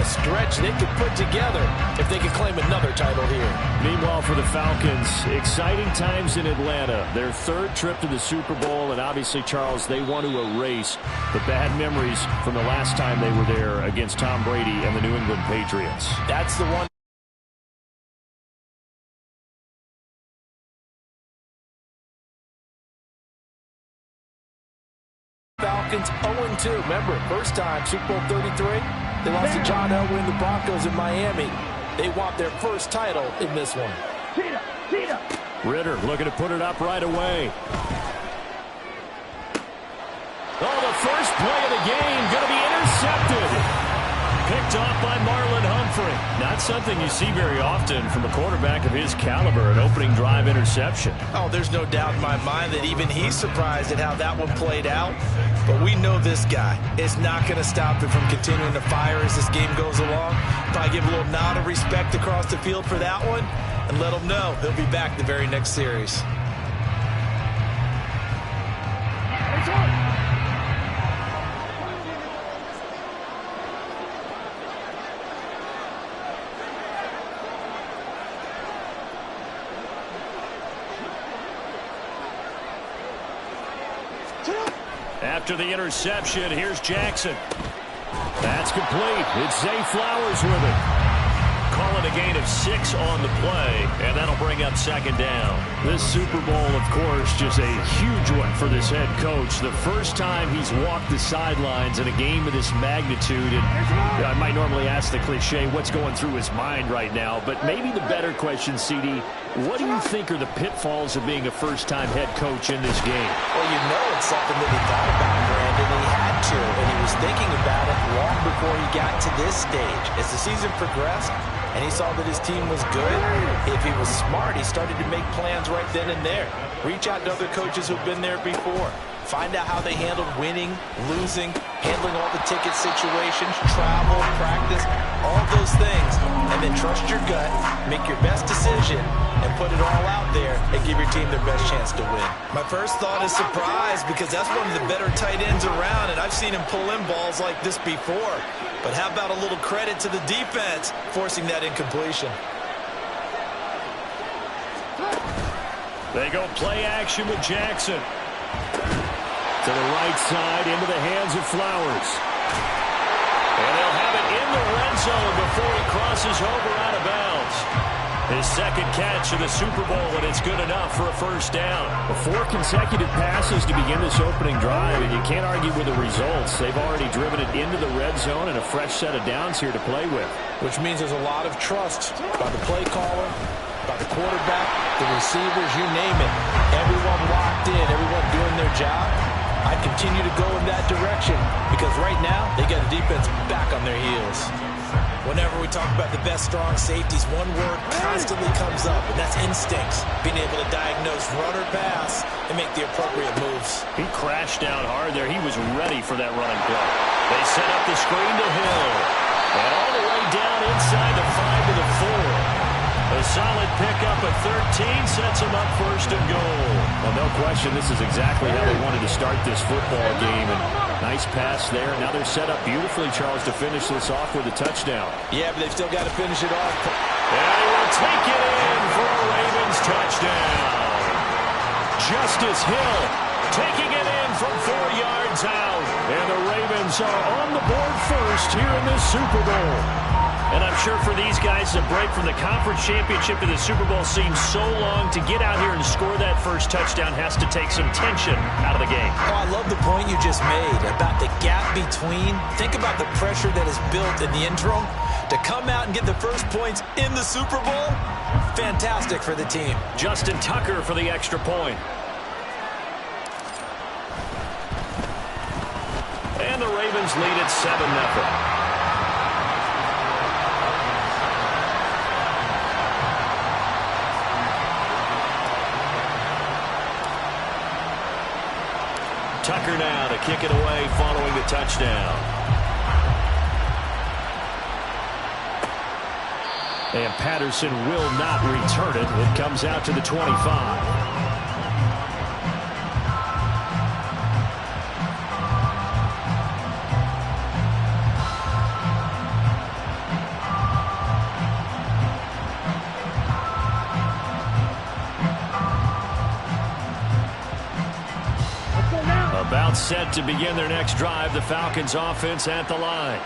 stretch they could put together if they could claim another title here. Meanwhile, for the Falcons, exciting times in Atlanta. Their third trip to the Super Bowl, and obviously, Charles, they want to erase the bad memories from the last time they were there against Tom Brady and the New England Patriots. That's the one. Falcons 0-2. Remember, first time, Super Bowl 33, they lost to John Elway and the Broncos in Miami. They want their first title in this one. Ritter looking to put it up right away. Oh, the first play of the game going to be intercepted. Picked off by Marlon Humphrey. Not something you see very often from a quarterback of his caliber, an opening drive interception. Oh, there's no doubt in my mind that even he's surprised at how that one played out. But we know this guy is not going to stop him from continuing to fire as this game goes along. Probably give a little nod of respect across the field for that one and let him know he'll be back the very next series. After the interception, here's Jackson. That's complete. It's Zay Flowers with it. Call it a gain of 6 on the play, and that'll bring up second down. This Super Bowl, of course, just a huge one for this head coach. The first time he's walked the sidelines in a game of this magnitude. And I might normally ask the cliche, what's going through his mind right now? But maybe the better question, CD, what do you think are the pitfalls of being a first-time head coach in this game? Well, you know it's something that he thought about, Brandon, and he had to, and he was thinking about it long before he got to this stage. As the season progressed, and he saw that his team was good, if he was smart, he started to make plans right then and there. Reach out to other coaches who've been there before. Find out how they handled winning, losing, handling all the ticket situations, travel, practice, all those things. And then trust your gut, make your best decision, and put it all out there and give your team their best chance to win. My first thought is surprise, because that's one of the better tight ends around, and I've seen him pull in balls like this before. But how about a little credit to the defense forcing that incompletion? They go play action with Jackson. To the right side, into the hands of Flowers. And they'll have it in the red zone before he crosses over out of bounds. His second catch of the Super Bowl, and it's good enough for a first down. 4 consecutive passes to begin this opening drive, and you can't argue with the results. They've already driven it into the red zone and a fresh set of downs here to play with. Which means there's a lot of trust by the play caller, by the quarterback, the receivers, you name it. Everyone locked in, everyone doing their job. I continue to go in that direction because right now they got a defense back on their heels. Whenever we talk about the best strong safeties, one word constantly comes up, and that's instincts. Being able to diagnose run or pass and make the appropriate moves. He crashed down hard there. He was ready for that running play. They set up the screen to Hill. And all the way down inside the 5 to the 4. A solid pickup at 13 sets him up first and goal. Well, no question, this is exactly how they wanted to start this football game. And nice pass there. Now they're set up beautifully, Charles, to finish this off with a touchdown. Yeah, but they've still got to finish it off. And he will take it in for a Ravens touchdown. Justice Hill taking it in from 4 yards out. And the Ravens are on the board first here in this Super Bowl. And I'm sure for these guys, a break from the conference championship to the Super Bowl seems so long. To get out here and score that first touchdown has to take some tension out of the game. Oh, I love the point you just made about the gap between. Think about the pressure that is built in the interim. To come out and get the first points in the Super Bowl, fantastic for the team. Justin Tucker for the extra point. And the Ravens lead at 7-0. Tucker now to kick it away following the touchdown. And Patterson will not return it. It comes out to the 25. set to begin their next drive. The Falcons offense at the line.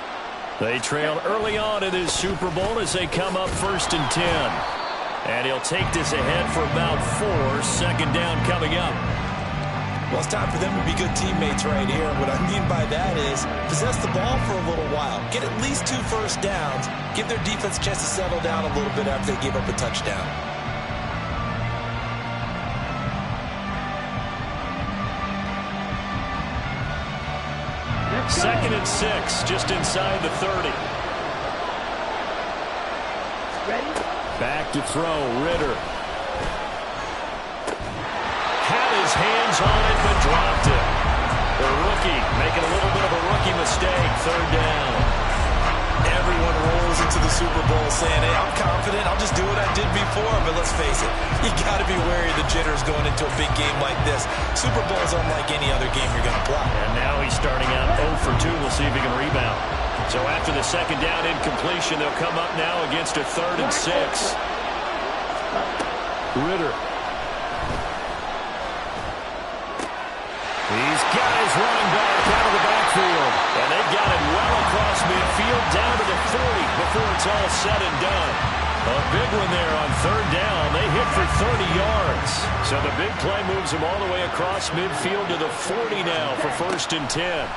They trailed early on in this Super Bowl as they come up 1st and 10. And he'll take this ahead for about 4. Second down coming up. Well, it's time for them to be good teammates right here. What I mean by that is possess the ball for a little while. Get at least 2 first downs. Give their defense a chance to settle down a little bit after they give up a touchdown. Second and 6, just inside the 30. Ready? Back to throw, Ritter. Had his hands on it, but dropped it. The rookie making a little bit of a rookie mistake. 3rd down. Everyone rolls into the Super Bowl saying, hey, I'm confident. I'll just do what I did before. But let's face it, you got to be wary of the jitters going into a big game like this. Super Bowl is unlike any other game you're going to play. And now he's starting out 0 for 2. We'll see if he can rebound. So after the second down incompletion, they'll come up now against a 3rd and 6. Ritter. These guys running back out of the backfield. And they've got it well across midfield down to the 40 before it's all said and done. A big one there on 3rd down. They hit for 30 yards. So the big play moves them all the way across midfield to the 40 now for 1st and 10.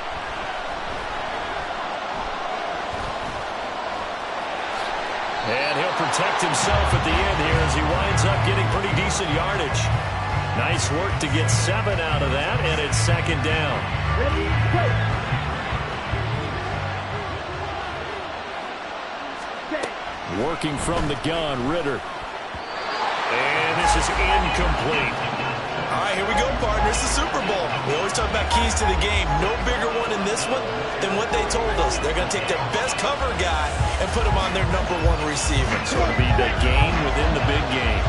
And he'll protect himself at the end here as he winds up getting pretty decent yardage. Nice work to get 7 out of that, and it's 2nd down. Ready, go. Working from the gun, Ritter. And this is incomplete. All right, here we go, partner. It's the Super Bowl. We always talk about keys to the game. No bigger one in this one than what they told us. They're going to take their best cover guy and put him on their #1 receiver. So it'll be the game within the big game.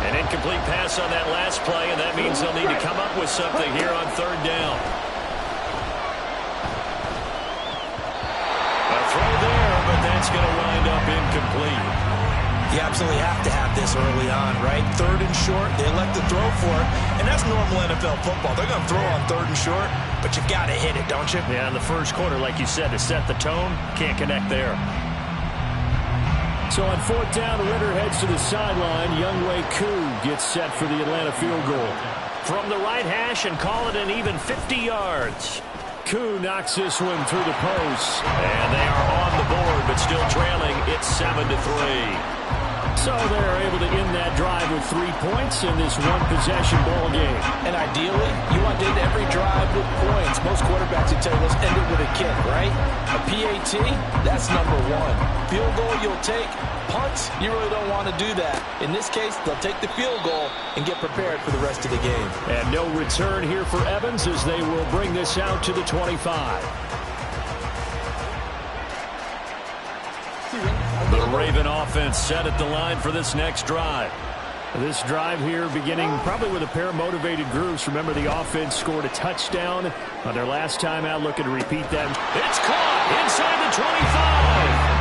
An incomplete pass on that last play, and that means they'll need to come up with something here on 3rd down. A throw there, but that's going to wind up incomplete. You absolutely have to have this early on, right? 3rd and short, they elect to throw for it, and that's normal NFL football. They're going to throw on 3rd and short, but you've got to hit it, don't you? Yeah, in the first quarter, like you said, to set the tone, can't connect there. So on 4th down, Ritter heads to the sideline. Younghoe Koo gets set for the Atlanta field goal. From the right hash and call it an even 50 yards. Koo knocks this one through the post. And they are on the board, but still trailing. It's 7-3. So they're able to end that drive with 3 points in this one-possession ball game. And ideally, you want to end every drive with points. Most quarterbacks would tell you, let's end it with a kick, right? A PAT, that's #1. Field goal you'll take. Punts, you really don't want to do that. In this case, they'll take the field goal and get prepared for the rest of the game. And no return here for Evans as they will bring this out to the 25. The Raven offense set at the line for this next drive. This drive here beginning probably with a pair of motivated groups. Remember, the offense scored a touchdown on their last time out. Looking to repeat that. It's caught inside the 25.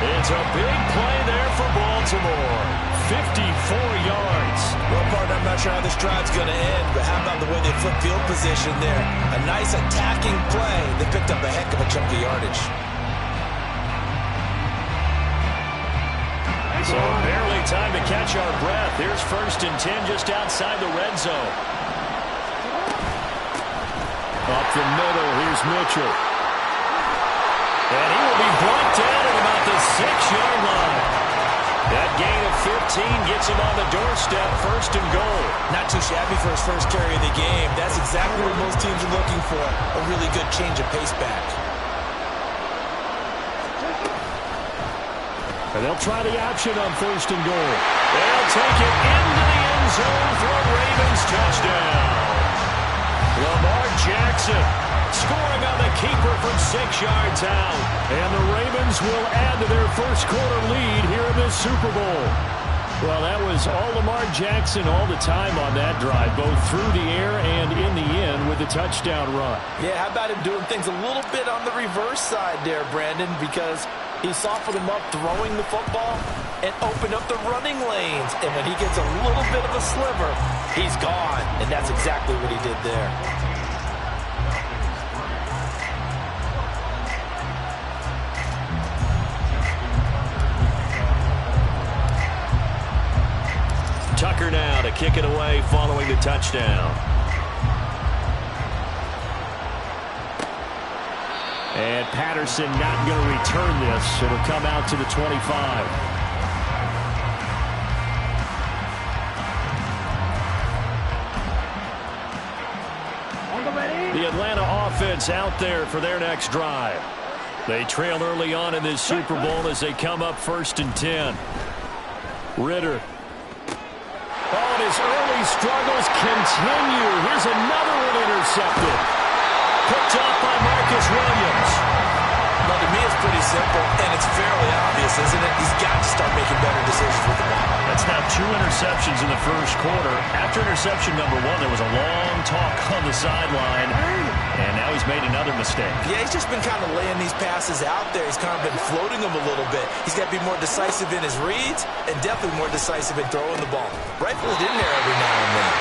It's a big play there for Baltimore. 54 yards. Well, partner, I'm not sure how this drive's going to end, but how about the way they flip field position there? A nice attacking play. They picked up a heck of a chunk of yardage. So barely time to catch our breath. Here's 1st and 10 just outside the red zone. Up the middle, here's Mitchell. And he will be brought down at about the 6-yard line. That gain of 15 gets him on the doorstep, 1st and goal. Not too shabby for his first carry of the game. That's exactly what most teams are looking for. A really good change of pace back. And they'll try the option on 1st and goal. They'll take it into the end zone for a Ravens touchdown. Lamar Jackson scoring on the keeper from 6 yards out. And the Ravens will add to their first quarter lead here in this Super Bowl. Well, that was all Lamar Jackson all the time on that drive, both through the air and in the end with the touchdown run. Yeah, how about him doing things a little bit on the reverse side there, Brandon, because he softened them up throwing the football and opened up the running lanes. And when he gets a little bit of a sliver, he's gone. And that's exactly what he did there. Tucker now to kick it away following the touchdown. And Patterson not going to return this. It'll come out to the 25. The Atlanta offense out there for their next drive. They trail early on in this Super Bowl as they come up 1st and 10. Ritter. Oh, and his early struggles continue. Here's another one intercepted. Picked up by Marcus Williams. Well, to me, it's pretty simple, and it's fairly obvious, isn't it? He's got to start making better decisions with the ball. That's now 2 interceptions in the first quarter. After interception number 1, there was a long talk on the sideline, and now he's made another mistake. Yeah, he's just been kind of laying these passes out there. He's kind of been floating them a little bit. He's got to be more decisive in his reads and definitely more decisive in throwing the ball. Rifle it in there every now and then.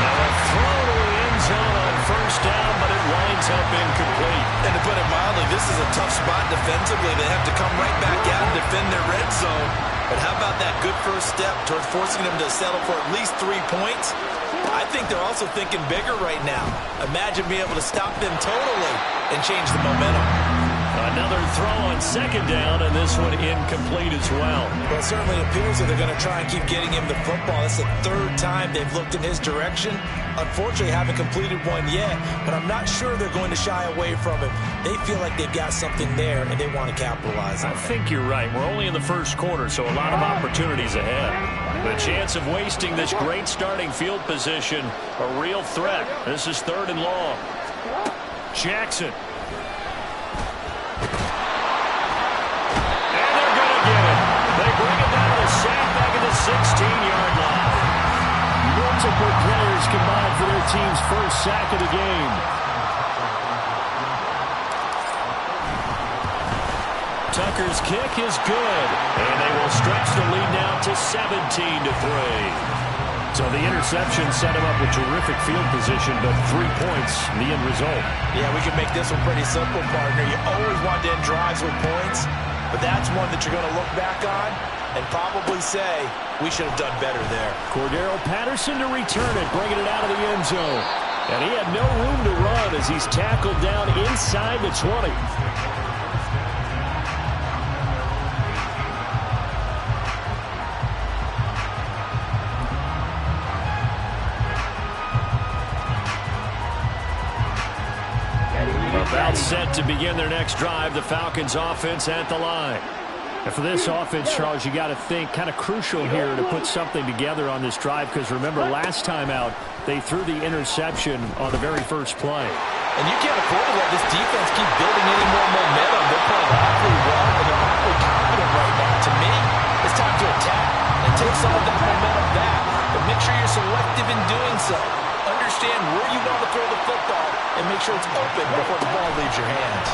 Now a throw to the end zone on 1st down, but it winds up incomplete. And to put it mildly, this is a tough spot defensively. They have to come right back out and defend their red zone. But how about that good first step towards forcing them to settle for at least 3 points? I think they're also thinking bigger right now. Imagine being able to stop them totally and change the momentum. Another throw on 2nd down, and this one incomplete as well. Well, it certainly appears that they're going to try and keep getting him the football. That's the 3rd time they've looked in his direction. Unfortunately, haven't completed one yet, but I'm not sure they're going to shy away from him. They feel like they've got something there, and they want to capitalize on it. I think you're right. We're only in the first quarter, so a lot of opportunities ahead. The chance of wasting this great starting field position, a real threat. This is 3rd and long. Jackson. And they're going to get it. They bring it down to the sack back at the 16-yard line. Multiple players combined for their team's first sack of the game. Tucker's kick is good, and they will stretch the lead now to 17-3. So the interception set him up with terrific field position, but 3 points in the end result. Yeah, we can make this one pretty simple, partner. You always want to end drives with points, but that's one that you're going to look back on and probably say, we should have done better there. Cordero Patterson to return it, bringing it out of the end zone. And he had no room to run as he's tackled down inside the 20. About set to begin their next drive, the Falcons offense at the line. And for this offense, Charles, you got to think kind of crucial here to put something together on this drive, because remember last time out they threw the interception on the very first play. And you can't afford to let this defense keep building any more momentum. They're playing awfully well, and they're awfully confident right now. To me, it's time to attack and take some of that momentum back. But make sure you're selective in doing so. Understand where you want to throw the football and make sure it's open before the ball leaves your hands.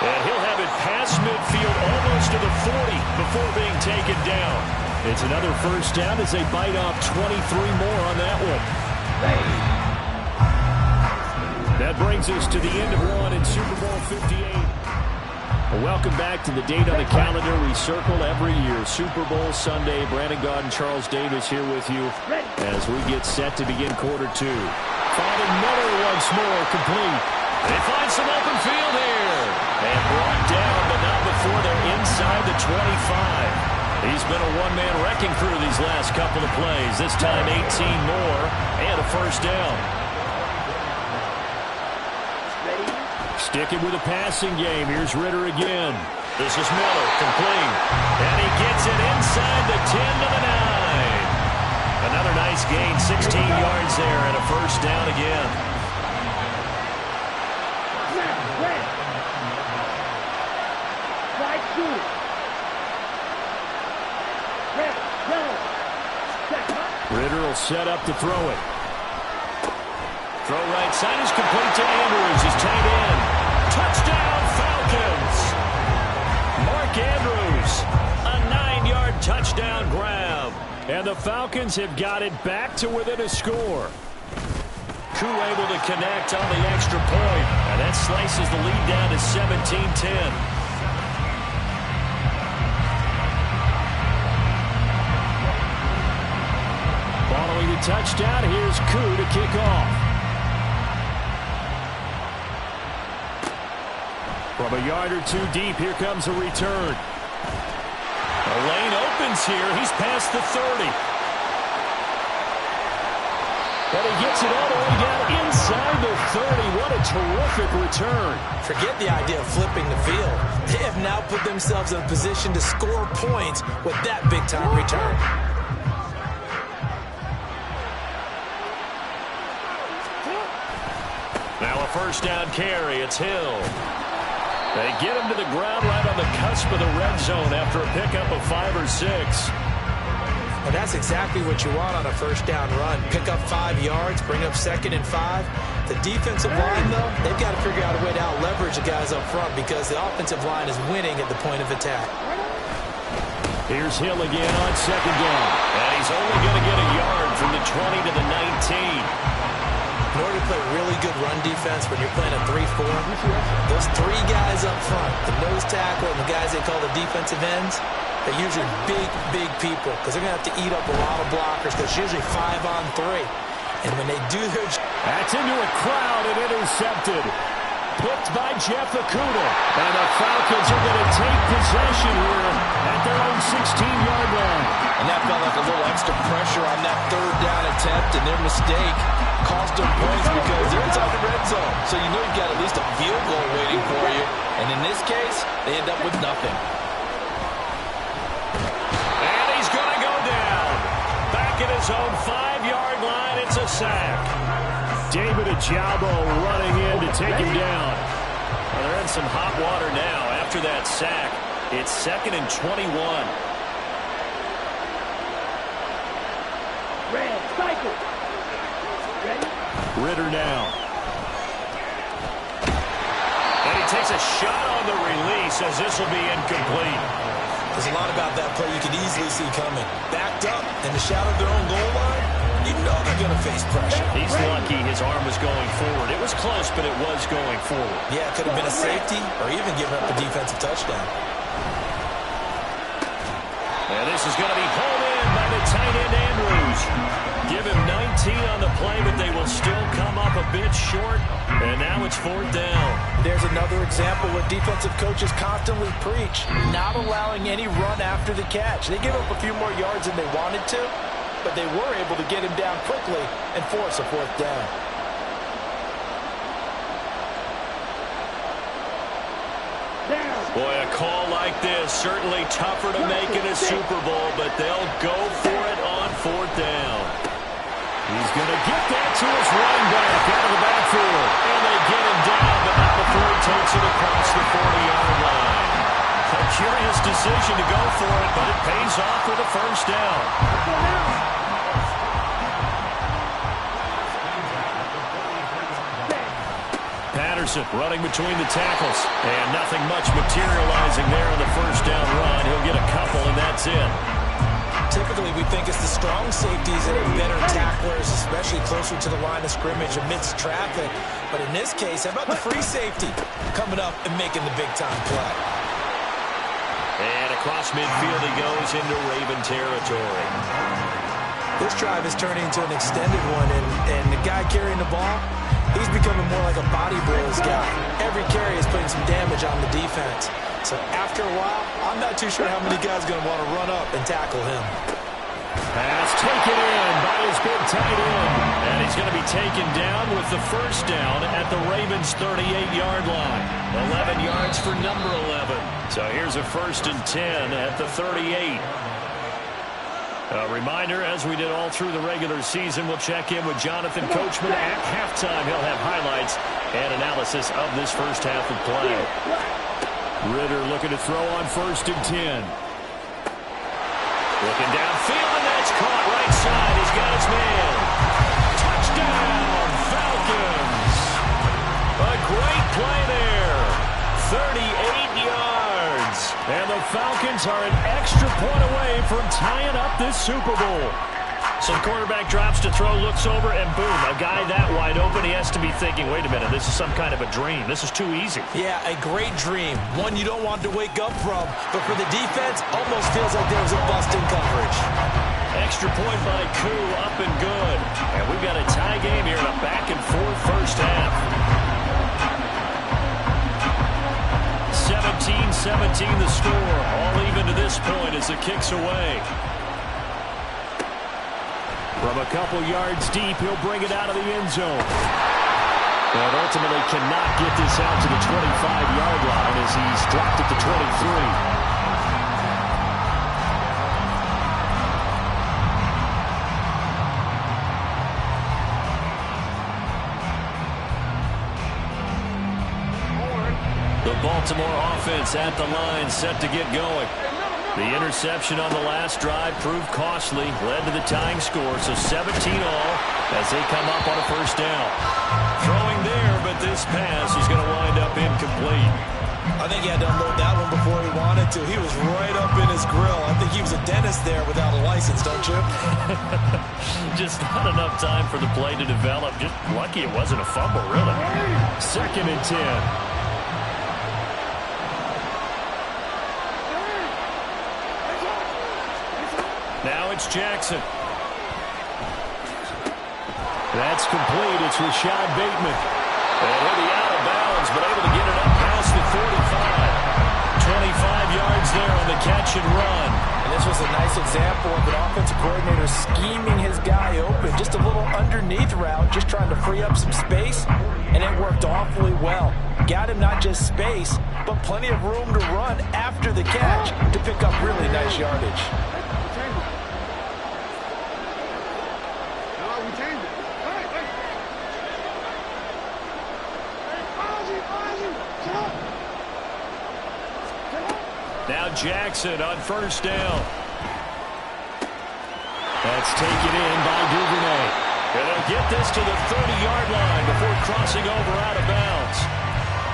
And he'll have it past midfield almost to the 40 before being taken down. It's another first down as they bite off 23 more on that one. That brings us to the end of one in Super Bowl 58. Welcome back to the date on the calendar we circle every year. Super Bowl Sunday. Brandon Gaudin, Charles Davis here with you as we get set to begin quarter 2. Finding Miller once more, complete. They find some open field here. And brought down, but not before they're inside the 25. He's been a one-man wrecking crew these last couple of plays. This time 18 more and a first down. Sticking with a passing game. Here's Ritter again. This is Miller, complete. And he gets it inside the 10 to the 9. Another nice gain, 16 yards there, and a first down again. Ritter will set up to throw it. Throw right side is complete to Andrews. He's tight end. Touchdown, Falcons! Mark Andrews, a 9-yard touchdown grab. And the Falcons have got it back to within a score. Koo able to connect on the extra point. And that slices the lead down to 17-10. touchdown. Here's Koo to kick off. From a yard or two deep, here comes a return. The lane opens here. He's past the 30. And he gets it all the way down inside the 30. What a terrific return. Forget the idea of flipping the field. They have now put themselves in a position to score points with that big-time return. Now a first down carry. It's Hill. They get him to the ground right on the cusp of the red zone after a pickup of 5 or 6. And that's exactly what you want on a first down run. Pick up 5 yards, bring up 2nd and 5. The defensive line, though, they've got to figure out a way to out-leverage the guys up front because the offensive line is winning at the point of attack. Here's Hill again on 2nd down. And he's only going to get a yard from the 20 to the 19. In order to play really good run defense when you're playing a 3-4, those 3 guys up front, the nose tackle and the guys they call the defensive ends, they're usually big people because they're going to have to eat up a lot of blockers because it's usually 5-on-3. And when they do their job... That's into a crowd and intercepted. Picked by Jeff Okudah. And the Falcons are going to take possession here at their own 16-yard line. And that felt like a little extra pressure on that 3rd down attempt, and their mistake cost them points because they're inside the red zone. So you know you've got at least a field goal waiting for you. And in this case, they end up with nothing. And he's going to go down. Back at his own 5-yard line, it's a sack. David Ojabo running in to take him down. Well, they're in some hot water now after that sack. It's 2nd and 21. Red, cycle. Ready? Ritter now. And he takes a shot on the release as this will be incomplete. There's a lot about that play you could easily see coming. Backed up in the shadow of their own goal line, you know they're going to face pressure. He's lucky his arm was going forward. It was close, but it was going forward. Yeah, it could have been a safety or even giving up a defensive touchdown. And this is going to be pulled in by the tight end Andrews. Give him 19 on the play, but they will still come up a bit short. And now it's 4th down. There's another example where defensive coaches constantly preach, not allowing any run after the catch. They give up a few more yards than they wanted to, but they were able to get him down quickly and force a 4th down. Boy, a call like this, certainly tougher to make in a Super Bowl, but they'll go for it on 4th down. He's going to get that to his running back out of the backfield. And they get him down, but not before he takes it across the 40-yard line. A curious decision to go for it, but it pays off with a 1st down. Patterson running between the tackles. And nothing much materializing there on the 1st down run. He'll get a couple, and that's it. Typically, we think it's the strong safeties that are better tacklers, especially closer to the line of scrimmage amidst traffic. But in this case, how about the free safety coming up and making the big-time play? And across midfield he goes into Raven territory. This drive is turning into an extended one, and the guy carrying the ball, he's becoming more like a body blows guy. Every carry is putting some damage on the defense. So after a while, I'm not too sure how many guys are going to want to run up and tackle him. Pass taken in by his big tight end. And he's going to be taken down with the 1st down at the Ravens' 38-yard line. 11 yards for number 11. So here's a 1st and 10 at the 38. A reminder, as we did all through the regular season, we'll check in with Jonathan Coachman at halftime. He'll have highlights and analysis of this first half of play. Ritter looking to throw on 1st and 10. Looking downfield, and that's caught right side. He's got his man. Touchdown, Falcons. A great play there. 38 yards. And the Falcons are an extra point away from tying up this Super Bowl. So the quarterback drops to throw, looks over, and boom, a guy that wide open, he has to be thinking, wait a minute, this is some kind of a dream. This is too easy. Yeah, a great dream. One you don't want to wake up from. But for the defense, almost feels like there was a bust in coverage. Extra point by Koo, up and good. And we've got a tie game here in a back-and-forth first half. 17-17 the score. All even to this point as the kick's away. From a couple yards deep, he'll bring it out of the end zone. But ultimately cannot get this out to the 25-yard line as he's dropped at the 23. The Baltimore offense at the line, set to get going. The interception on the last drive proved costly, led to the tying score, so 17 all as they come up on a first down. Throwing there, but this pass is going to wind up incomplete. I think he had to unload that one before he wanted to. He was right up in his grill. I think he was a dentist there without a license, don't you? Just not enough time for the play to develop. Just lucky it wasn't a fumble, really. 2nd and 10. Now it's Jackson. That's complete. It's Rashad Bateman. And he'll be out of bounds, but able to get it up past the 45. 25 yards there on the catch and run. And this was a nice example of an offensive coordinator scheming his guy open. Just a little underneath route, just trying to free up some space. And it worked awfully well. Got him not just space, but plenty of room to run after the catch to pick up really nice yardage. Now Jackson on first down. That's taken in by Duvernay. And they'll get this to the 30-yard line before crossing over out of bounds.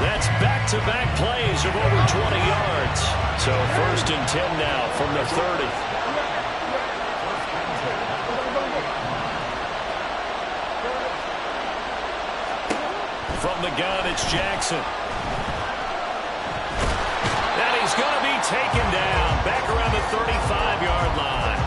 That's back-to-back plays of over 20 yards. So 1st and 10 now from the 30. From the gun, it's Jackson. And he's going to be taken down back around the 35-yard line.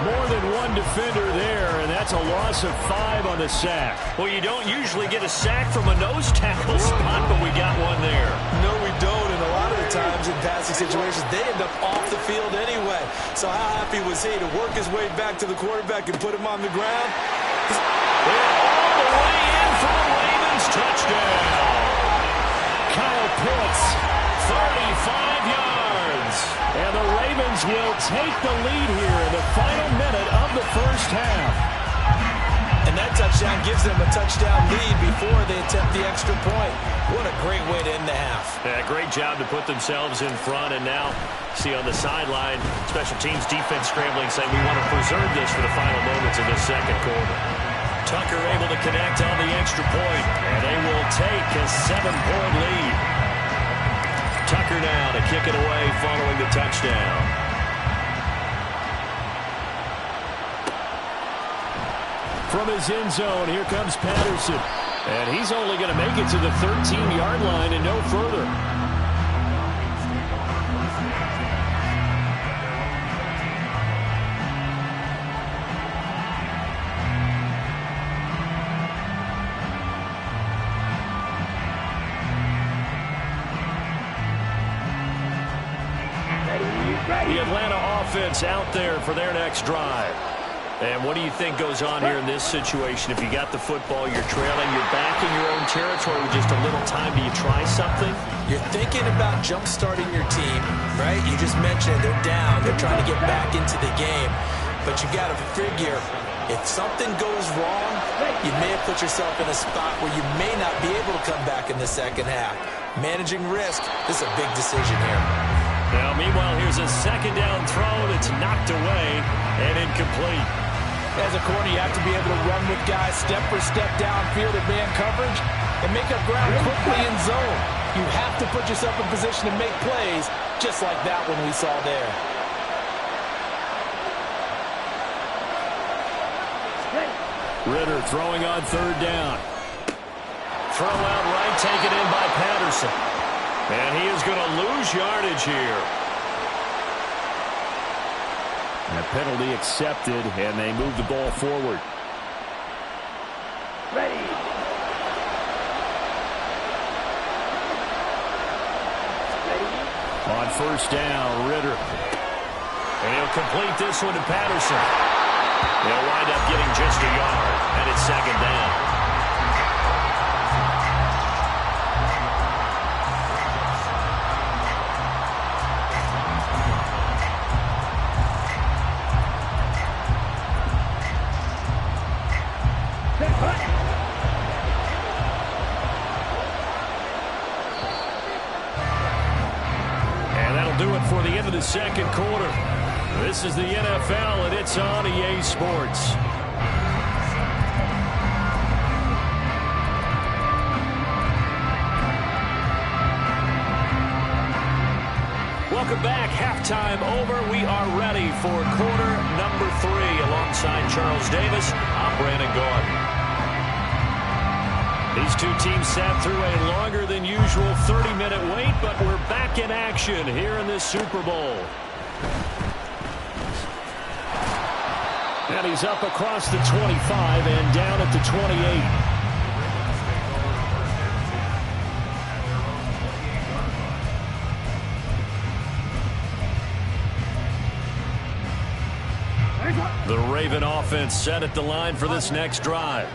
More than one defender there, and that's a loss of 5 on the sack. Well, you don't usually get a sack from a nose tackle spot, but we got one there. No, we don't, and a lot of the times in passing situations, they end up off the field anyway. So how happy was he to work his way back to the quarterback and put him on the ground? All the way in for the Ravens touchdown. Kyle Pitts, 35 yards. And the Ravens will take the lead here in the final minute of the first half. And that touchdown gives them a touchdown lead before they attempt the extra point. What a great way to end the half. Yeah, great job to put themselves in front. And now, see on the sideline, special teams defense scrambling, saying we want to preserve this for the final moments of the second quarter. Tucker able to connect on the extra point, and they will take a 7-point lead. Tucker now to kick it away following the touchdown. From his end zone, here comes Patterson. And he's only going to make it to the 13-yard line and no further. The Atlanta offense out there for their next drive. And what do you think goes on here in this situation? If you got the football, you're trailing, you're back in your own territory with just a little time. Do you try something? You're thinking about jump-starting your team, right? You just mentioned they're down. They're trying to get back into the game. But you got to figure, if something goes wrong, you may have put yourself in a spot where you may not be able to come back in the second half. Managing risk, this is a big decision here. Now, meanwhile, here's a second down throw that's knocked away and incomplete. As a corner, you have to be able to run with guys step for step downfield at man coverage and make up ground quickly in zone. You have to put yourself in position to make plays just like that one we saw there. Ritter throwing on third down. Throw out right, taken in by Patterson. And he is going to lose yardage here. And a penalty accepted, and they move the ball forward. Ready. On first down, Ritter. And he'll complete this one to Patterson. They'll wind up getting just a yard, and it's second down. Do it for the end of the second quarter. This is the NFL, and it's on EA Sports. Welcome back. Halftime over. We are ready for quarter number 3. Alongside Charles Davis, I'm Brandon Gordon. These two teams sat through a longer than usual 30-minute wait, but we're back in action here in this Super Bowl. And he's up across the 25 and down at the 28. The Raven offense set at the line for this next drive.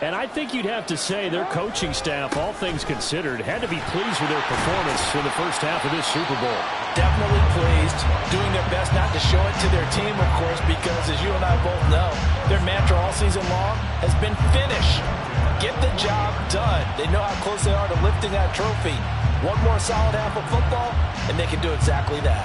And I think you'd have to say their coaching staff, all things considered, had to be pleased with their performance in the first half of this Super Bowl. Definitely pleased, doing their best not to show it to their team, of course, because as you and I both know, their mantra all season long has been finish. Get the job done. They know how close they are to lifting that trophy. One more solid half of football, and they can do exactly that.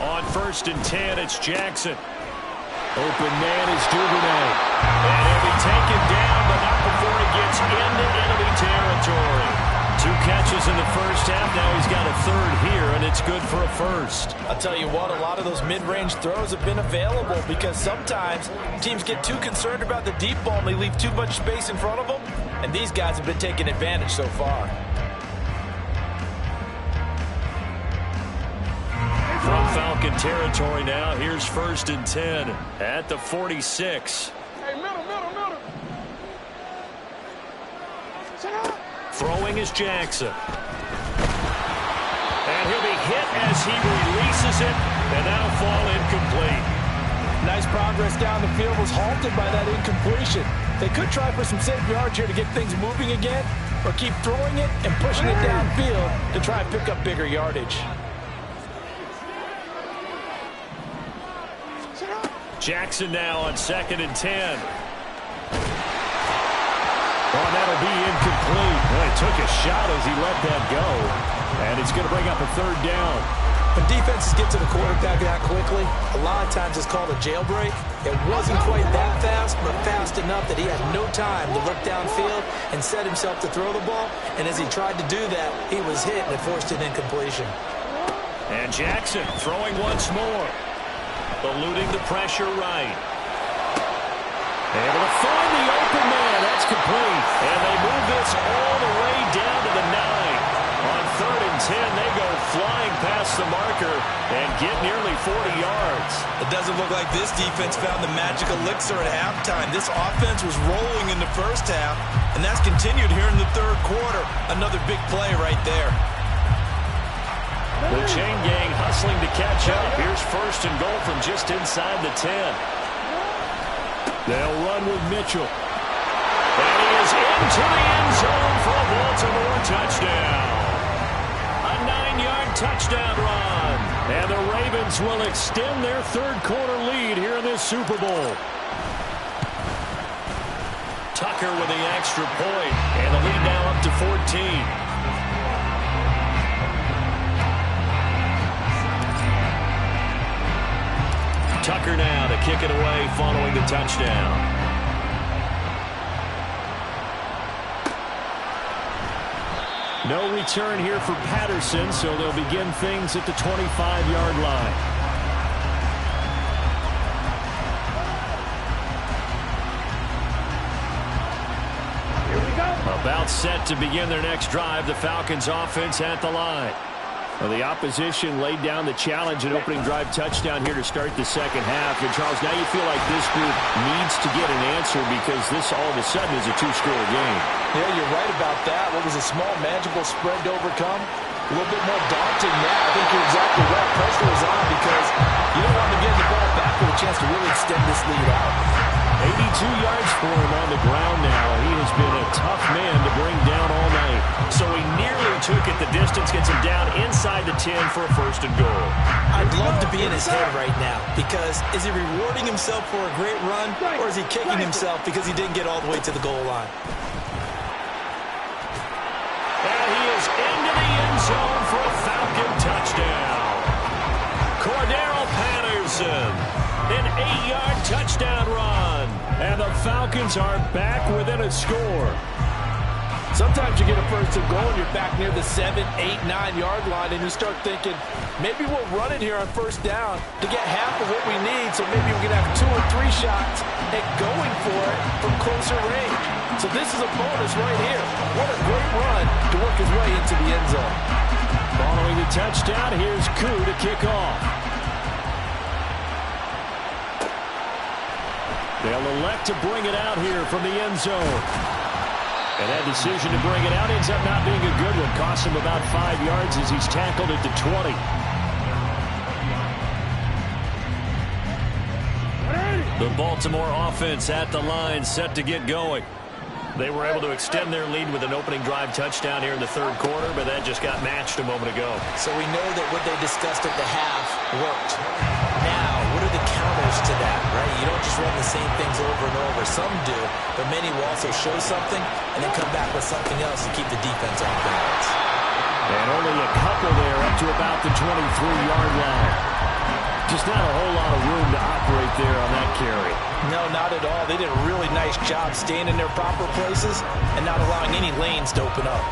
On first and 10, it's Jackson. Open man is Duvernay. And he'll be taken down, but not before he gets into enemy territory. 2 catches in the first half. Now he's got a third here, and it's good for a first. I'll tell you what, a lot of those mid-range throws have been available because sometimes teams get too concerned about the deep ball and they leave too much space in front of them. And these guys have been taking advantage so far. From Falcon territory now, here's first and 10 at the 46. Hey, middle. Throwing is Jackson. And he'll be hit as he releases it, and that'll fall incomplete. Nice progress down the field was halted by that incompletion. They could try for some safe yards here to get things moving again, or keep throwing it and pushing it downfield to try and pick up bigger yardage. Jackson now on second and 10. Oh, that'll be incomplete. Well, he took a shot as he let that go. And it's going to bring up a third down. When defenses get to the quarterback that quickly, a lot of times it's called a jailbreak. It wasn't quite that fast, but fast enough that he had no time to look downfield and set himself to throw the ball. And as he tried to do that, he was hit and it forced an incompletion. And Jackson throwing once more. Eluding the pressure right. Able to find the open man. That's complete. And they move this all the way down to the 9. On third and 10, they go flying past the marker and get nearly 40 yards. It doesn't look like this defense found the magic elixir at halftime. This offense was rolling in the first half, and that's continued here in the third quarter. Another big play right there. The chain gang hustling to catch up. Here's first and goal from just inside the 10. They'll run with Mitchell. And he is into the end zone for a Baltimore touchdown. A 9-yard touchdown run. And the Ravens will extend their third quarter lead here in this Super Bowl. Tucker with the extra point. And the lead now up to 14. Tucker now to kick it away following the touchdown. No return here for Patterson, so they'll begin things at the 25-yard line. Here we go. About set to begin their next drive, the Falcons offense at the line. Well, the opposition laid down the challenge and opening drive touchdown here to start the second half. And, Charles, now you feel like this group needs to get an answer because this all of a sudden is a two-score game. Yeah, you're right about that. What was a small, manageable spread to overcome? A little bit more daunting now. I think you're exactly right. Pressure is on because you don't want to get the ball back with a chance to really extend this lead out. 82 yards for him on the ground now. He has been a tough man to bring down all night. So he nearly took it the distance, gets him down inside the 10 for a first and goal. I'd love to be in his head right now because is he rewarding himself for a great run or is he kicking himself because he didn't get all the way to the goal line? And he is into the end zone for a Falcon touchdown. Cordero Patterson, an 8-yard touchdown run. And the Falcons are back within a score. Sometimes you get a first and goal and you're back near the 7, 8, 9-yard line and you start thinking, maybe we'll run it here on first down to get half of what we need, so maybe we're going to have 2 or 3 shots at going for it from closer range. So this is a bonus right here. What a great run to work his way into the end zone. Following the touchdown, here's Koo to kick off. They'll elect to bring it out here from the end zone. And that decision to bring it out ends up not being a good one. Costs him about 5 yards as he's tackled at the 20. The Baltimore offense at the line, set to get going. They were able to extend their lead with an opening drive touchdown here in the third quarter, but that just got matched a moment ago. So we know that what they discussed at the half worked. Now, what are the counters to that, right? You don't just run the same things over and over. Some do, but many will also show something and then come back with something else to keep the defense off balance. And only a couple there up to about the 23-yard line. Just not a whole lot of room to operate there on that carry. No, not at all. They did a really nice job staying in their proper places and not allowing any lanes to open up.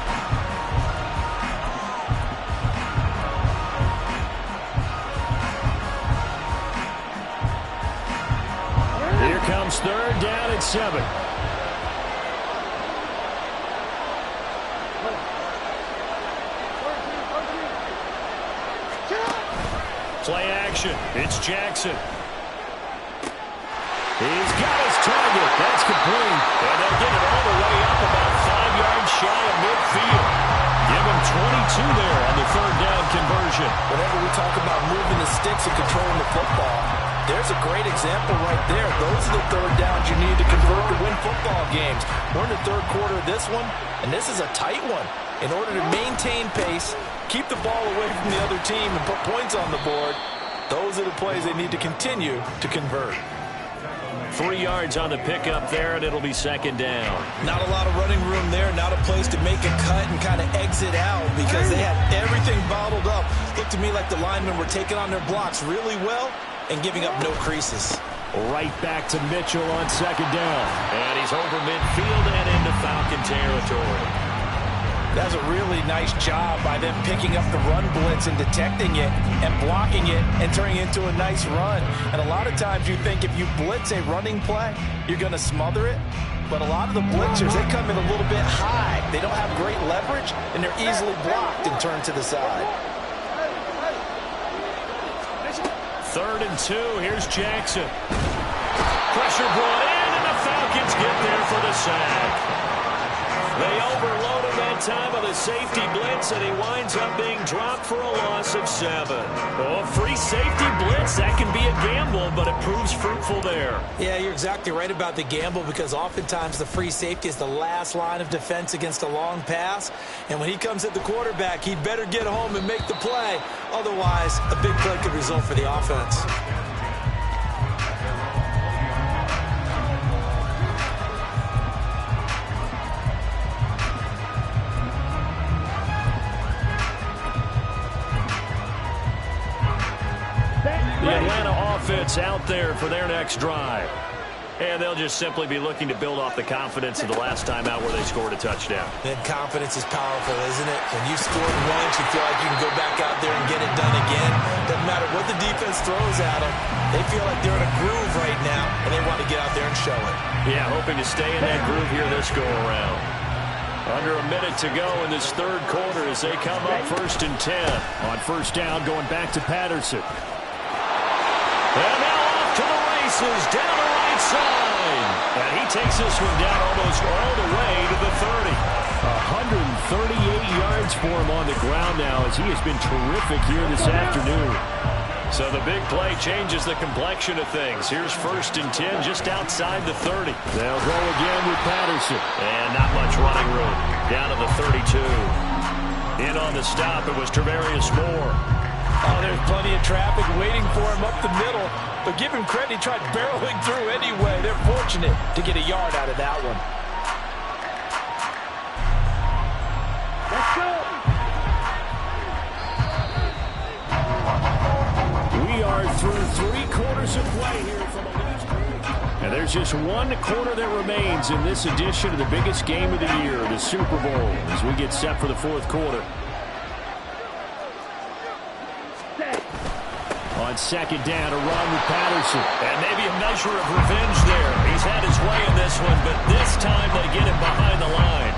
Here comes third down at 7. Play action. It's Jackson. He's got his target. That's complete. And they'll get it all the way up about 5 yards shy of midfield. Give him 22 there on the third down conversion. Whenever we talk about moving the sticks and controlling the football, there's a great example right there. Those are the third downs you need to convert to win football games. We're in the third quarter of this one, and this is a tight one. In order to maintain pace, keep the ball away from the other team, and put points on the board, those are the plays they need to continue to convert. 3 yards on the pickup there, and it'll be second down. Not a lot of running room there, not a place to make a cut and kind of exit out because they had everything bottled up. Looked to me like the linemen were taking on their blocks really well and giving up no creases. Right back to Mitchell on second down. And he's over midfield and into Falcon territory. That's a really nice job by them picking up the run blitz and detecting it and blocking it and turning it into a nice run. And a lot of times you think if you blitz a running play, you're going to smother it. But a lot of the blitzers, they come in a little bit high. They don't have great leverage, and they're easily blocked and turned to the side. 3rd and 2. Here's Jackson. Pressure brought in, and the Falcons get there for the sack. They overloaded that time of the safety blitz, and he winds up being dropped for a loss of 7. Oh, free safety blitz, that can be a gamble, but it proves fruitful there. Yeah, you're exactly right about the gamble because oftentimes the free safety is the last line of defense against a long pass. And when he comes at the quarterback, he'd better get home and make the play. Otherwise, a big play could result for the offense. offense out there for their next drive. And they'll just simply be looking to build off the confidence of the last time out where they scored a touchdown. Then confidence is powerful, isn't it? When you scored once, you feel like you can go back out there and get it done again. Doesn't matter what the defense throws at them. They feel like they're in a groove right now, and they want to get out there and show it. Yeah, hoping to stay in that groove here this go-around. Under a minute to go in this third quarter as they come up 1st and 10. On first down, going back to Patterson. And now off to the races, down the right side. And he takes this one down almost all the way to the 30. 138 yards for him on the ground now as he has been terrific here this afternoon. So the big play changes the complexion of things. Here's 1st and 10 just outside the 30. They'll go again with Patterson. And not much running room. Down to the 32. In on the stop, it was Travarius Moore. Oh, there's plenty of traffic waiting for him up the middle. But give him credit, he tried barreling through anyway. They're fortunate to get a yard out of that one. Let's go. We are through 3 quarters of play here from a last drive. And there's just 1 quarter that remains in this edition of the biggest game of the year, the Super Bowl, as we get set for the 4th quarter. On 2nd down, a run with Patterson. And maybe a measure of revenge there. He's had his way in this one, but this time they get him behind the line.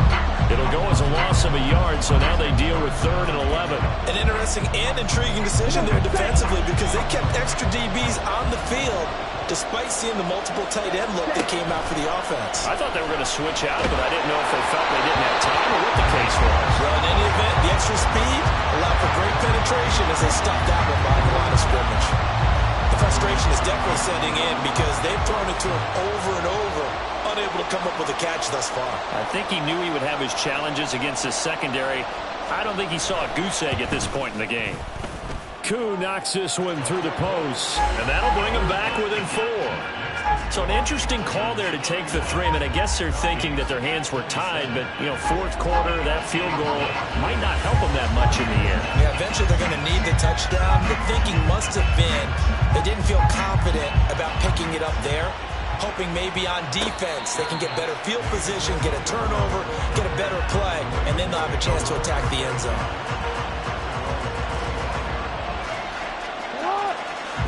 It'll go as a loss of a yard, so now they deal with 3rd and 11. An interesting and intriguing decision there defensively because they kept extra DBs on the field despite seeing the multiple tight end look that came out for the offense. I thought they were going to switch out, but I didn't know if they felt they didn't have time or what the case was. Well, in any event, the extra speed allowed for great penetration as they stopped that one by the line of scrimmage. The frustration is definitely setting in because they've thrown it to him over and over, unable to come up with a catch thus far. I think he knew he would have his challenges against his secondary. I don't think he saw a goose egg at this point in the game. Koo knocks this one through the post, and that'll bring him back within 4. So an interesting call there to take the 3. I mean, I guess they're thinking that their hands were tied, but, 4th quarter, that field goal might not help them that much in the end. Yeah, eventually they're going to need the touchdown. The thinking must have been they didn't feel confident about picking it up there, hoping maybe on defense they can get better field position, get a turnover, get a better play, and then they'll have a chance to attack the end zone.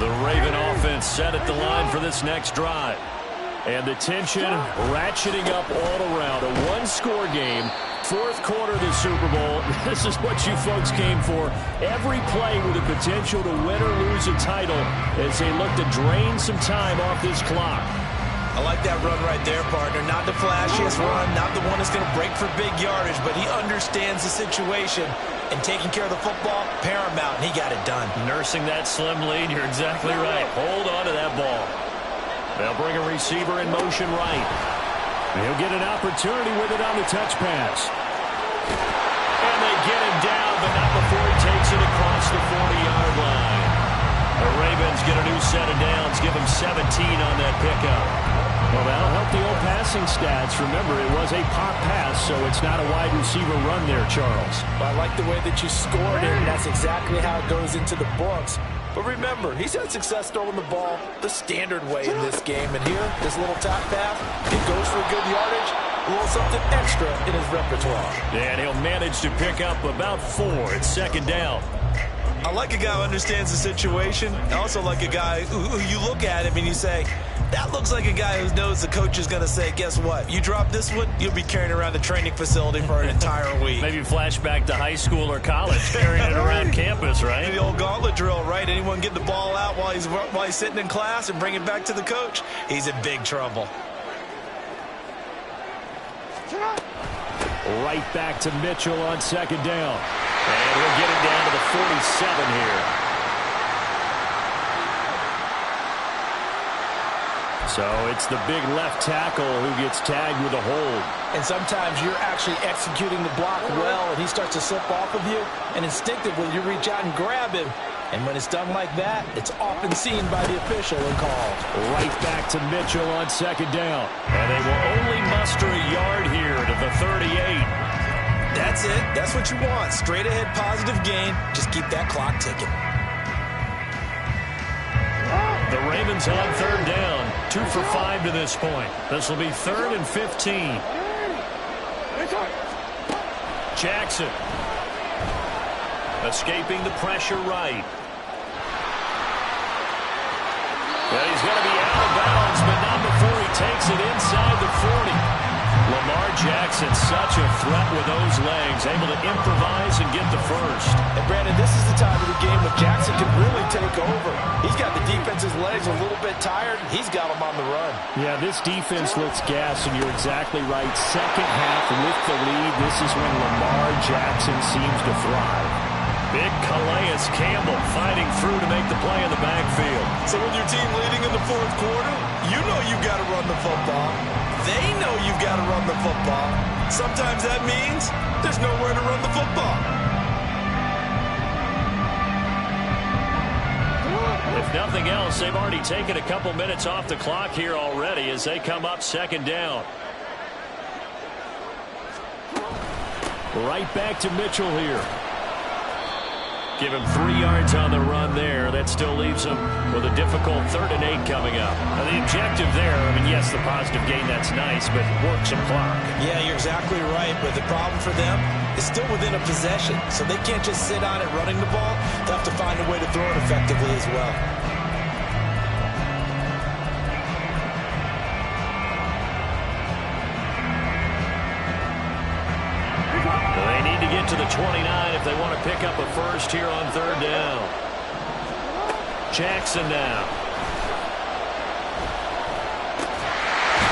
The Raven offense set at the line for this next drive. And the tension ratcheting up all around. A 1-score game. 4th quarter of the Super Bowl. This is what you folks came for. Every play with the potential to win or lose a title as they look to drain some time off this clock. I like that run right there, partner. Not the flashiest run, not the one that's going to break for big yardage, but he understands the situation, and taking care of the football, paramount, and he got it done. Nursing that slim lead, you're exactly right. Hold on to that ball. They'll bring a receiver in motion right. He'll get an opportunity with it on the touch pass. And they get him down, but not before he takes it across the 40-yard line. The Ravens get a new set of downs, give him 17 on that pickup. Well, that'll help the old passing stats. Remember, it was a pop pass, so it's not a wide receiver run there, Charles. Well, I like the way that you scored it, and that's exactly how it goes into the books. But remember, he's had success throwing the ball the standard way in this game. And here, this little top pass, it goes for good yardage, a little something extra in his repertoire. And he'll manage to pick up about 4 at 2nd down. I like a guy who understands the situation. I also like a guy who you look at him and you say, that looks like a guy who knows the coach is going to say, guess what? You drop this one, you'll be carrying around the training facility for an entire week. Maybe flashback to high school or college, carrying it around campus, right? The old gauntlet drill, right? Anyone get the ball out while he's sitting in class and bring it back to the coach? He's in big trouble. Right back to Mitchell on 2nd down. And we'll get him down to the 47 here. So it's the big left tackle who gets tagged with a hold. And sometimes you're actually executing the block well, and he starts to slip off of you, and instinctively you reach out and grab him. And when it's done like that, it's often seen by the official and called. Right back to Mitchell on 2nd down. And they will only muster a yard here to the 38. That's it. That's what you want. Straight ahead positive gain. Just keep that clock ticking. The Ravens on third down. 2 for 5 to this point. This will be 3rd and 15. Jackson. Escaping the pressure right. Well, he's going to be out of bounds, but not before he takes it inside the 40. Lamar Jackson, such a threat with those legs, able to improvise and get the first. And Brandon, this is the time of the game when Jackson can really take over. He's got the defense's legs a little bit tired. He's got them on the run. Yeah, this defense looks gassed, and you're exactly right. Second half with the lead, this is when Lamar Jackson seems to thrive. Big Calais Campbell fighting through to make the play in the backfield. So with your team leading in the fourth quarter, you know you've got to run the football. They know you've got to run the football. Sometimes that means there's nowhere to run the football. If nothing else, they've already taken a couple minutes off the clock here already as they come up second down. Right back to Mitchell here. Give him 3 yards on the run there. That still leaves him with a difficult 3rd and 8 coming up. Now the objective there, I mean, yes, the positive gain, that's nice, but work some clock. Yeah, you're exactly right, but the problem for them is still within a possession, so they can't just sit on it running the ball. They have to find a way to throw it effectively as well. To the 29 if they want to pick up a first here on 3rd down. Jackson now.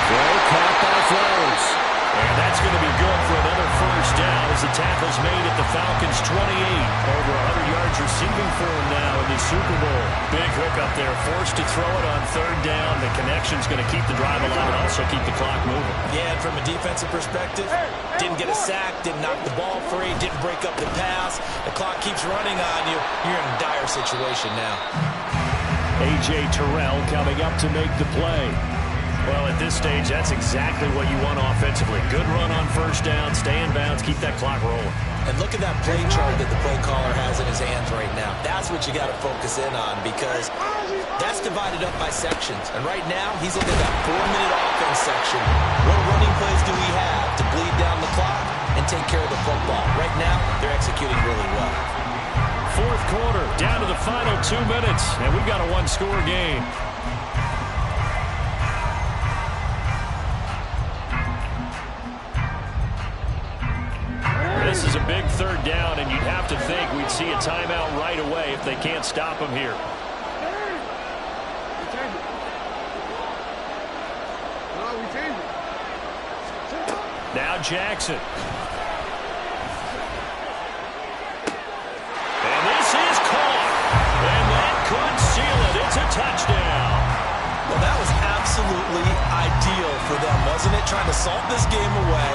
Throw caught by Flowers. And that's going to be good for another first down as the tackle's made at the Falcons' 28. Over 100 yards receiving for him now in the Super Bowl. Big hook up there, forced to throw it on 3rd down. The connection's going to keep the drive alive and also keep the clock moving. Yeah, and from a defensive perspective, didn't get a sack, didn't knock the ball free, didn't break up the pass. The clock keeps running on you. You're in a dire situation now. A.J. Terrell coming up to make the play. Well, at this stage, that's exactly what you want offensively. Good run on first down, stay in bounds, keep that clock rolling. And look at that play chart that the play caller has in his hands right now. That's what you got to focus in on because that's divided up by sections. And right now, he's looking at that 4-minute offense section. What running plays do we have to bleed down the clock and take care of the football? Right now, they're executing really well. Fourth quarter, down to the final 2 minutes, and we've got a one-score game. This is a big 3rd down, and you'd have to think we'd see a timeout right away if they can't stop him here. Now Jackson. And this is caught. And that could seal it. It's a touchdown. Well, that was absolutely ideal for them, wasn't it? Trying to salt this game away.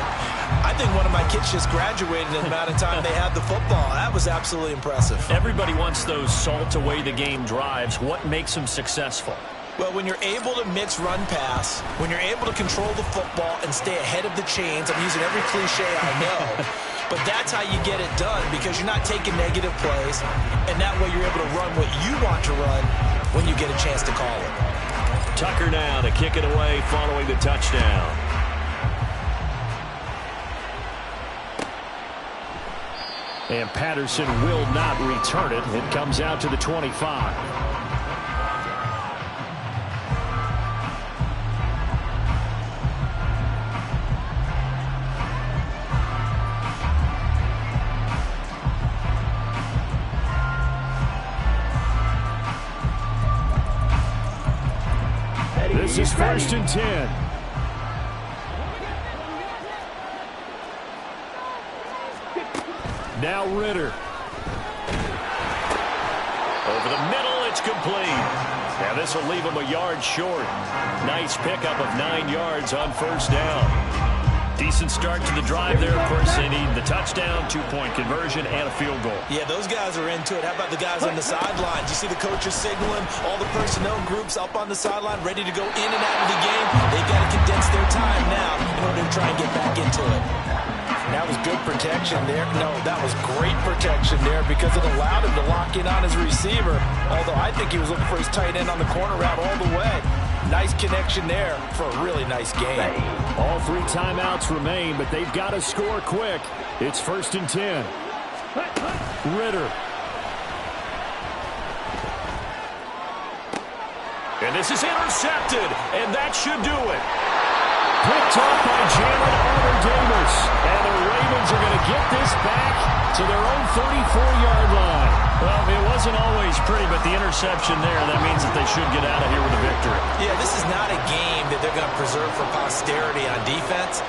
I think one of my kids just graduated in the amount of time they had the football. That was absolutely impressive. Everybody wants those salt away the game drives. What makes them successful? Well, when you're able to mix run-pass, when you're able to control the football and stay ahead of the chains, I'm using every cliche I know, but that's how you get it done because you're not taking negative plays, and that way you're able to run what you want to run when you get a chance to call it. Tucker now to kick it away following the touchdown. And Patterson will not return it. It comes out to the 25. This is 1st and 10. Now Ritter. Over the middle, it's complete. Now this will leave him a yard short. Nice pickup of 9 yards on first down. Decent start to the drive there. Of course, they need the touchdown, 2-point conversion, and a field goal. Yeah, those guys are into it. How about the guys on the sidelines? You see the coaches signaling, all the personnel groups up on the sideline, ready to go in and out of the game. They've got to condense their time now in order to try and get back into it. That was good protection there. No, that was great protection there because it allowed him to lock in on his receiver. Although I think he was looking for his tight end on the corner route all the way. Nice connection there for a really nice game. All 3 timeouts remain, but they've got to score quick. It's 1st and 10. Ritter. And this is intercepted, and that should do it. Picked off by Jalen Armour-Davis. And the Ravens are going to get this back to their own 34-yard line. Well, it wasn't always pretty, but the interception there, that means that they should get out of here with a victory. Yeah, this is not a game that they're going to preserve for posterity on defense,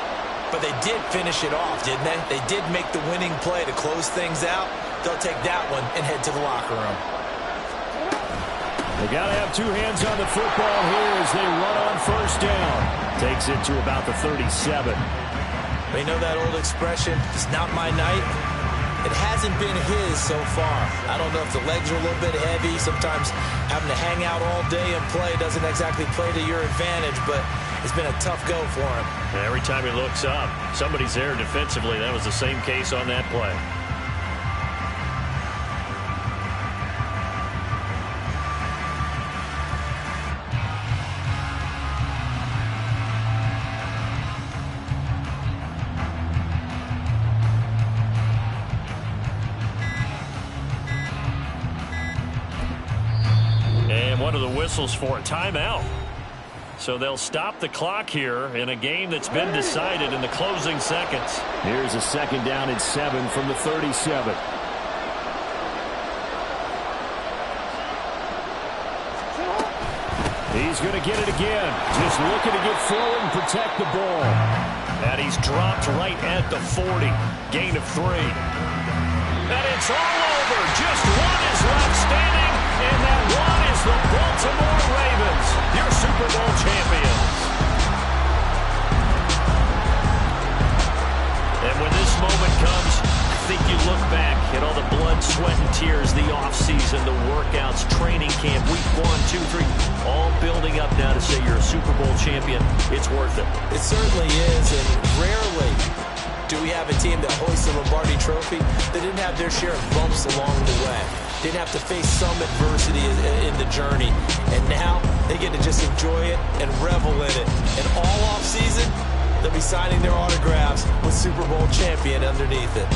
but they did finish it off, didn't they? They did make the winning play to close things out. They'll take that one and head to the locker room. They got to have 2 hands on the football here as they run on 1st down. Takes it to about the 37. They know that old expression, it's not my night. It hasn't been his so far. I don't know if the legs are a little bit heavy. Sometimes having to hang out all day and play doesn't exactly play to your advantage, but it's been a tough go for him. Every time he looks up, somebody's there defensively. That was the same case on that play. One of the whistles for a timeout. So they'll stop the clock here in a game that's been decided in the closing seconds. Here's a 2nd down and 7 from the 37. He's going to get it again. Just looking to get forward and protect the ball. And he's dropped right at the 40. Gain of 3. And it's all over. Just one is left standing, and that one is the Baltimore Ravens, your Super Bowl champions. And when this moment comes, I think you look back at all the blood, sweat, and tears, the offseason, the workouts, training camp, week 1, 2, 3, all building up now to say you're a Super Bowl champion. It's worth it. It certainly is, and rarely do we have a team that hoists the Lombardi Trophy that didn't have their share of bumps along the way. Didn't have to face some adversity in the journey. And now they get to just enjoy it and revel in it. And all offseason, they'll be signing their autographs with Super Bowl champion underneath it.